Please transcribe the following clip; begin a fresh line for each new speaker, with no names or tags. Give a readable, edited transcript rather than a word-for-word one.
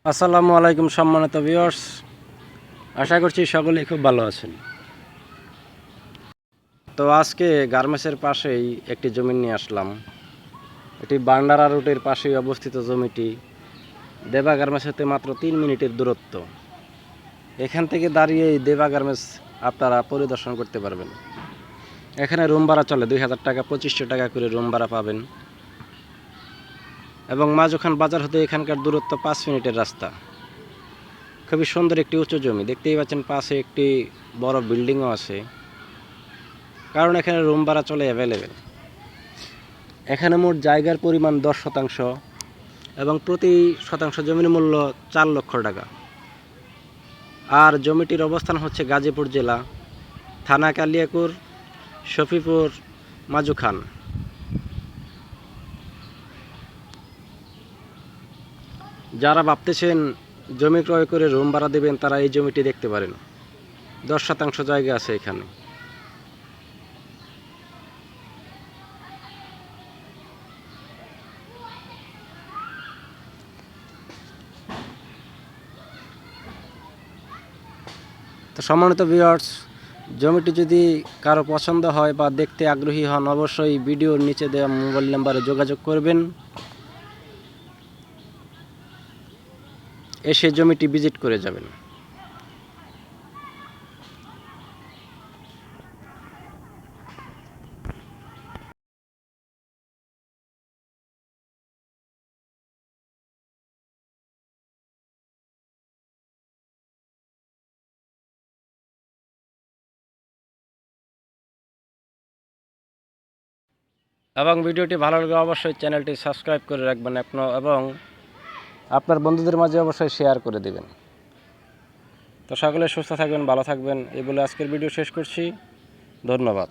আসসালামু আলাইকুম সম্মানিত ভিউয়ার্স, আশা করছি সকলেই খুব ভালো আছেন। তো আজকে গার্মেন্টসের পাশেই একটি জমি নিয়ে আসলাম। এটি বান্ডারা রুটের পাশেই অবস্থিত জমিটি। দেবা গার্মেন্টস হতে মাত্র 3 মিনিটের দূরত্ব। এখান থেকে দাঁড়িয়েই দেবা গার্মেন্টস আপনারা পরিদর্শন করতে পারবেন। এখানে রুম ভাড়া চলে 2000 টাকা, 2500 টাকা করে রুম ভাড়া পাবেন। এবং মাঝখান বাজার হতে এখানকার দূরত্ব 5 মিনিটের রাস্তা। খুবই সুন্দর একটি উঁচু জমি, দেখতেই পাচ্ছেন পাশে একটি বড় বিল্ডিংও আছে, কারণ এখানে রুম ভাড়া চলে অ্যাভেলেবেল। এখানে মোট জায়গার পরিমাণ 10% এবং প্রতি শতাংশ জমির মূল্য 4 লক্ষ টাকা। আর জমিটির অবস্থান হচ্ছে গাজীপুর জেলা, থানা কালিয়াকুর, শফিপুর, মাজুখান। যারা ভাবতেছেন জমি ক্রয় করে রুম ভাড়া দেবেন, তারা এই জমিটি দেখতে পারেন। 10% জায়গা আছে এখানে। তো সম্মানিত ভিউয়ার্স, জমিটি যদি কারো পছন্দ হয় বা দেখতে আগ্রহী হন, অবশ্যই ভিডিওর নিচে দেওয়া মোবাইল নাম্বারে যোগাযোগ করবেন, এসে জমিটি ভিজিট করে যাবেন। এবং ভিডিওটি ভালো লাগলে অবশ্যই চ্যানেলটি সাবস্ক্রাইব করে রাখবেন এবং আপনার বন্ধুদের মাঝে অবশ্যই শেয়ার করে দেবেন। তো সকলে সুস্থ থাকবেন, ভালো থাকবেন, এই বলে আজকের ভিডিও শেষ করছি। ধন্যবাদ।